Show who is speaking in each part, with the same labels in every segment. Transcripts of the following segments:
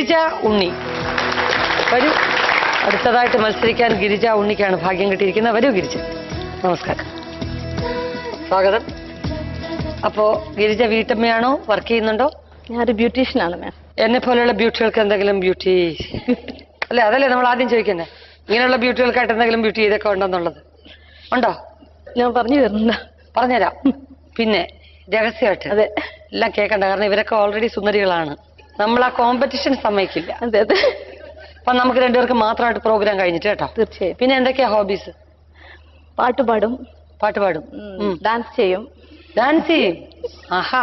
Speaker 1: ഗിരിജ ഉണ്ണി. വരൂ, അടുത്തതായിട്ട് മത്സരിക്കാൻ ഗിരിജ ഉണ്ണിക്കാണ് ഭാഗ്യം കിട്ടിയിരിക്കുന്നത്. വരൂ ഗിരിജ. നമസ്കാരം, സ്വാഗതം. അപ്പോ ഗിരിജ വീട്ടമ്മയാണോ, വർക്ക് ചെയ്യുന്നുണ്ടോ?
Speaker 2: ഞാനൊരു ബ്യൂട്ടീഷ്യനാണ് മാം.
Speaker 1: എന്നെ പോലെയുള്ള ബ്യൂട്ടികൾക്ക് എന്തെങ്കിലും ബ്യൂട്ടി അല്ലെ, അതല്ലേ നമ്മൾ ആദ്യം ചോദിക്കുന്നത്. ഇങ്ങനെയുള്ള ബ്യൂട്ടികൾക്കായിട്ട് എന്തെങ്കിലും ബ്യൂട്ടി ഇതൊക്കെ ഉണ്ടെന്നുള്ളത് ഉണ്ടോ?
Speaker 2: ഞാൻ പറഞ്ഞു തരുന്നുണ്ടോ?
Speaker 1: പറഞ്ഞുതരാം. പിന്നെ രഹസ്യമായിട്ട്
Speaker 2: അതെ,
Speaker 1: എല്ലാം കേൾക്കണ്ട, കാരണം ഇവരൊക്കെ ഓൾറെഡി സുന്ദരികളാണ്. നമ്മൾ ആ കോമ്പറ്റീഷൻ സമ്മതിക്കില്ല.
Speaker 2: അതെ അതെ.
Speaker 1: അപ്പൊ നമുക്ക് രണ്ടുപേർക്ക് മാത്രമായിട്ട് പ്രോഗ്രാം കഴിഞ്ഞിട്ട് കേട്ടോ.
Speaker 2: തീർച്ചയായും.
Speaker 1: പിന്നെ എന്തൊക്കെയാ ഹോബീസ്?
Speaker 2: പാട്ട് പാടും.
Speaker 1: പാട്ട് പാടും,
Speaker 2: ഡാൻസ് ചെയ്യും.
Speaker 1: ഡാൻസ് ചെയ്യും. ആഹാ,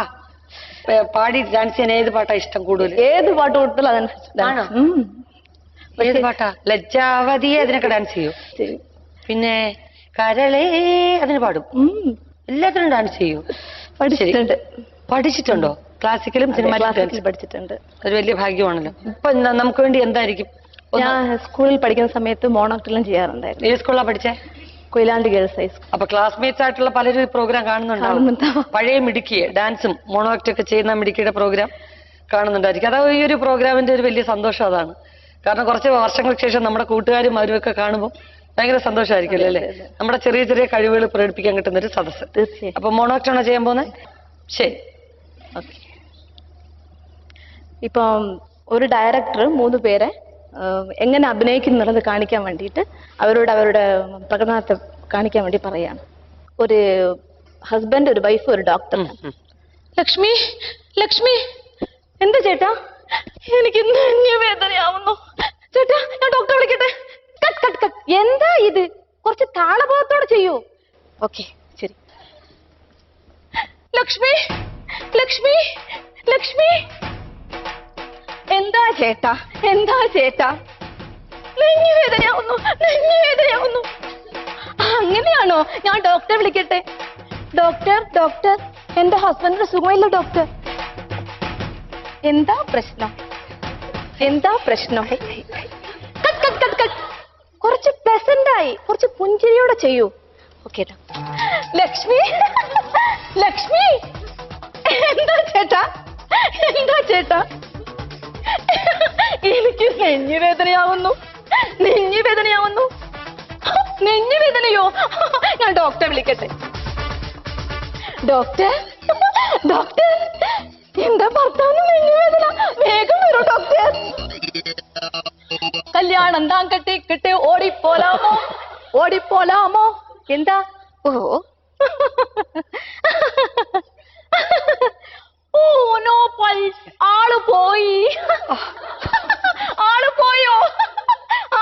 Speaker 1: പാടി ഡാൻസ് ചെയ്യാൻ ഏത് പാട്ടാ ഇഷ്ടം കൂടുതൽ?
Speaker 2: ഏത് പാട്ട് കൊടുത്താലും അതനുസരിച്ച്.
Speaker 1: ആണോ? ഏത് പാട്ടാ? ലജ്ജാവതിയെ അതിനൊക്കെ ഡാൻസ് ചെയ്യും. പിന്നെ കരളേ അതിന് പാടും. എല്ലാത്തിനും ഡാൻസ് ചെയ്യൂ.
Speaker 2: പഠിച്ചിട്ടുണ്ട്.
Speaker 1: പഠിച്ചിട്ടുണ്ടോ? ക്ലാസിക്കലും സിനിമാറ്റിക്കും
Speaker 2: പഠിച്ചിട്ടുണ്ട്.
Speaker 1: ഒരു വലിയ ഭാഗ്യമാണല്ലോ. ഇപ്പൊ നമുക്ക് വേണ്ടി എന്തായിരിക്കും?
Speaker 2: ഞാൻ സ്കൂളിൽ പഠിക്കുന്ന സമയത്ത് മോണോക്ടെല്ലാം ചെയ്യാറുണ്ടായിരുന്നു.
Speaker 1: ഏത് സ്കൂളിലാണ് പഠിച്ചേ?
Speaker 2: Koyilandy girls high school.
Speaker 1: അപ്പൊ ക്ലാസ്മേറ്റ്സ് ആയിട്ടുള്ള പലരും പ്രോഗ്രാം കാണുന്നുണ്ടാവും. പഴയ മിടുക്കിയെ ഡാൻസും മോണോക്ട് ഒക്കെ ചെയ്യുന്ന മിടുക്കിയുടെ പ്രോഗ്രാം കാണുന്നുണ്ടായിരിക്കും. അതാ ഈ ഒരു പ്രോഗ്രാമിന്റെ ഒരു വലിയ സന്തോഷം അതാണ്. കാരണം കുറച്ച് വർഷങ്ങൾക്ക് ശേഷം നമ്മുടെ കൂട്ടുകാരും അവരും ഒക്കെ കാണുമ്പോൾ ഭയങ്കര സന്തോഷമായിരിക്കുമല്ലോ അല്ലേ? നമ്മുടെ ചെറിയ ചെറിയ കഴിവുകൾ പ്രകടിപ്പിക്കാൻ കിട്ടുന്ന ഒരു സദസ്സ്.
Speaker 2: തീർച്ചയായും.
Speaker 1: അപ്പൊ മോണോക്ട് ആണോ ചെയ്യാൻ പോകുന്നത്? ശരി,
Speaker 2: ഓക്കെ. ഇപ്പം ഒരു ഡയറക്ടർ 3 പേരെ എങ്ങനെ അഭിനയിക്കുന്നുള്ളത് കാണിക്കാൻ വേണ്ടിയിട്ട് അവരുടെ പ്രകടനത്തെ കാണിക്കാൻ വേണ്ടി പറയാണ്. ഒരു ഹസ്ബൻഡ്, ഒരു വൈഫ്, ഒരു ഡോക്ടർ. ലക്ഷ്മി, ലക്ഷ്മി. എന്താ ചേട്ടാ? എനിക്ക് വേദനയാവുന്നു ചേട്ടാ, ഞാൻ ഡോക്ടറെ വിളിക്കട്ടെ? Cut cut cut. എന്താ ഇത്? കുറച്ച് താളബോധത്തോടെ ചെയ്യൂ. ഓക്കെ, ശരി. ലക്ഷ്മി, ലക്ഷ്മി, ലക്ഷ്മി. എന്താ ചേട്ടാ, എന്താ ചേട്ടാ? നെഞ്ഞുവേദനയാവുന്നു, നെഞ്ഞുവേദനയാവുന്നു. അങ്ങനെയാണോ? ഞാൻ ഡോക്ടറെ വിളിക്കട്ടെ? ഡോക്ടർ, ഡോക്ടർ, എന്റെ ഹസ്ബൻഡിന് സുഖമില്ല ഡോക്ടർ. എന്താ പ്രശ്നം? എന്താ പ്രശ്നം? കുറച്ച് പ്ലസന്റായി, കുറച്ച് പുഞ്ചിരിയോടെ ചെയ്യൂ. ഓക്കെ. ലക്ഷ്മി, ലക്ഷ്മി. എന്താ ചേട്ടാ, എന്താ ചേട്ടാ? എനിക്ക് നെഞ്ഞുവേദനയാവുന്നു, നെഞ്ഞുവേദനയാവുന്നു. നെഞ്ഞുവേദനയോ? ഞാൻ ഡോക്ടറെ വിളിക്കട്ടെ? ഡോക്ടർ, ഡോക്ടർ, എന്റെ ഭർത്താവിന് നെഞ്ഞുവേദന. വേഗം വരൂ ഡോക്ടർ. കല്യാണം താൻ കെട്ടിക്കിട്ട് ഓടിപ്പോലാമോ, ഓടിപ്പോലാമോ? എന്താ? ഓ ഓ നോ പൾസ്. ആള് പോയി. ആള് പോയോ?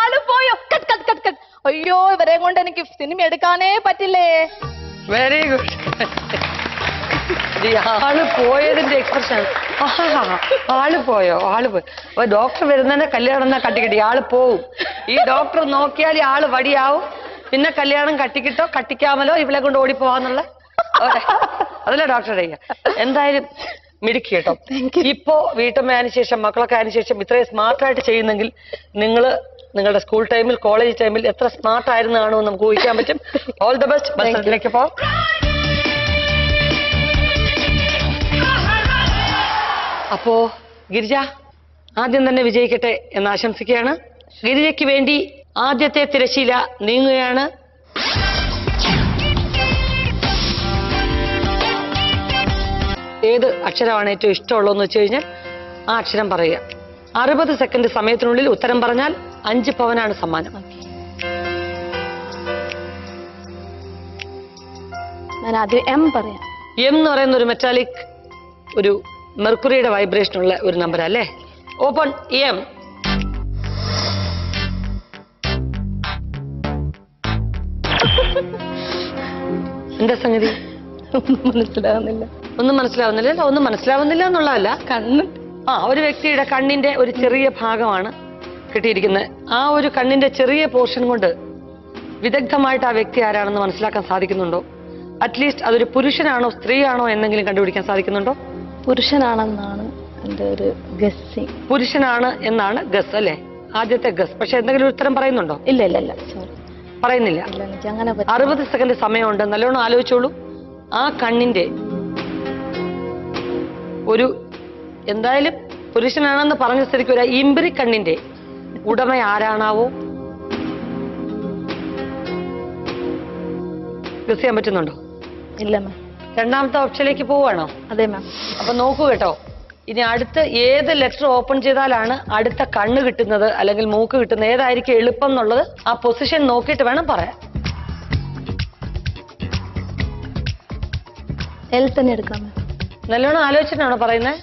Speaker 2: ആള് പോയോ? Cut cut cut cut. അയ്യോ, ഇവരെ കൊണ്ട് എനിക്ക് സിനിമ എടുക്കാനേ പറ്റില്ലേ.
Speaker 1: Very good. ആള് പോയതിന്റെ എക്സ്പ്രഷൻ. ആള് പോയോ? ആള് പോയി. അപ്പൊ ഡോക്ടർ വരുന്നതിന്റെ കല്യാണം എന്നാ കട്ടിക്കിട്ടി. ആള് പോവും. ഈ ഡോക്ടർ നോക്കിയാൽ ഈ ആള് വടിയാവും. പിന്നെ കല്യാണം കട്ടിക്കിട്ടോ കട്ടിക്കാമലോ ഇവളെ കൊണ്ട് ഓടിപ്പോവാന്നുള്ള അതല്ലേ ഡോക്ടർ ചെയ്യുക. എന്തായാലും മിടുക്കി കേട്ടോ. ഇപ്പോ വീട്ടമ്മയതിനു ശേഷം, മക്കളൊക്കെ അതിനു ശേഷം ഇത്രയും സ്മാർട്ടായിട്ട് ചെയ്യുന്നെങ്കിൽ നിങ്ങളുടെ സ്കൂൾ ടൈമിൽ, കോളേജ് ടൈമിൽ എത്ര സ്മാർട്ട് ആയിരുന്നാണോ നമുക്ക് ഊഹിക്കാൻ പറ്റും. All the best. മത്സരത്തിലേക്ക് പോവാം. അപ്പോ ഗിരിജ ആദ്യം തന്നെ വിജയിക്കട്ടെ എന്ന് ആശംസിക്കുകയാണ്. ഗിരിജയ്ക്ക് വേണ്ടി ആദ്യത്തെ തിരശ്ശീല നീങ്ങുകയാണ്. ഏത് അക്ഷരമാണ് ഏറ്റവും ഇഷ്ടമുള്ളതെന്ന് വെച്ച് കഴിഞ്ഞാൽ ആ അക്ഷരം പറയുക. 60 സെക്കൻഡ് സമയത്തിനുള്ളിൽ ഉത്തരം പറഞ്ഞാൽ 5 പവനാണ് സമ്മാനം.
Speaker 2: ഞാൻ ആദ്യം എം പറയാം.
Speaker 1: എം എന്ന് പറയുന്ന ഒരു മെറ്റാലിക്, ഒരു മെർക്കുറിയുടെ വൈബ്രേഷൻ ഉള്ള ഒരു നമ്പർ അല്ലേ? ഓപ്പൺ. എം. എന്താ സംഗതി?
Speaker 2: മനസ്സിലാവുന്നില്ല.
Speaker 1: ഒന്നും മനസ്സിലാവുന്നില്ല. ഒന്നും മനസ്സിലാവുന്നില്ല എന്നുള്ളതല്ല,
Speaker 2: കണ്ണ്.
Speaker 1: ഒരു വ്യക്തിയുടെ കണ്ണിന്റെ ഒരു ചെറിയ ഭാഗമാണ് കിട്ടിയിരിക്കുന്നത്. ആ ഒരു കണ്ണിന്റെ ചെറിയ പോർഷൻ കൊണ്ട് വിദഗ്ധമായിട്ട് ആ വ്യക്തി ആരാണെന്ന് മനസ്സിലാക്കാൻ സാധിക്കുന്നുണ്ടോ? അറ്റ്ലീസ്റ്റ് അതൊരു പുരുഷനാണോ സ്ത്രീയാണോ എന്നെങ്കിലും കണ്ടുപിടിക്കാൻ സാധിക്കുന്നുണ്ടോ?
Speaker 2: പുരുഷനാണെന്നാണ് എന്റെ ഒരു ഗസ്സിങ്.
Speaker 1: പുരുഷനാണ് എന്നാണ് ഗസ് അല്ലേ? ആദ്യത്തെ ഗസ്. പക്ഷെ എന്തെങ്കിലും ഉത്തരം പറയുന്നുണ്ടോ?
Speaker 2: ഇല്ല ഇല്ല ഇല്ല, സോറി,
Speaker 1: പറയുന്നില്ല. 60 സെക്കൻഡ് സമയമുണ്ട്. നല്ലോണം ആലോചിച്ചോളൂ. ആ കണ്ണിന്റെ ഒരു എന്തായാലും പുരുഷനാണെന്ന് പറഞ്ഞ സ്ഥിതിക്ക് ഒരു ഇമ്പിരി കണ്ണിന്റെ ഉടമ ആരാണാവോ? ഗസ് ചെയ്യാൻ പറ്റുന്നുണ്ടോ?
Speaker 2: ഇല്ല മാം.
Speaker 1: രണ്ടാമത്തെ ഓപ്ഷനിലേക്ക് പോവാണോ?
Speaker 2: അതെ മാം.
Speaker 1: അപ്പൊ നോക്കൂ കേട്ടോ, ഇനി അടുത്ത ഏത് ലെറ്റർ ഓപ്പൺ ചെയ്താലാണ് അടുത്ത കണ്ണ് കിട്ടുന്നത് അല്ലെങ്കിൽ മൂക്ക് കിട്ടുന്നത്, ഏതായിരിക്കും എളുപ്പം എന്നുള്ളത് ആ പൊസിഷൻ നോക്കിയിട്ട് വേണം പറയാൻ.
Speaker 2: എൽ തന്നെ എടുക്കാം മാം.
Speaker 1: നല്ലോണം ആലോചിച്ചിട്ടാണോ പറയുന്നത്?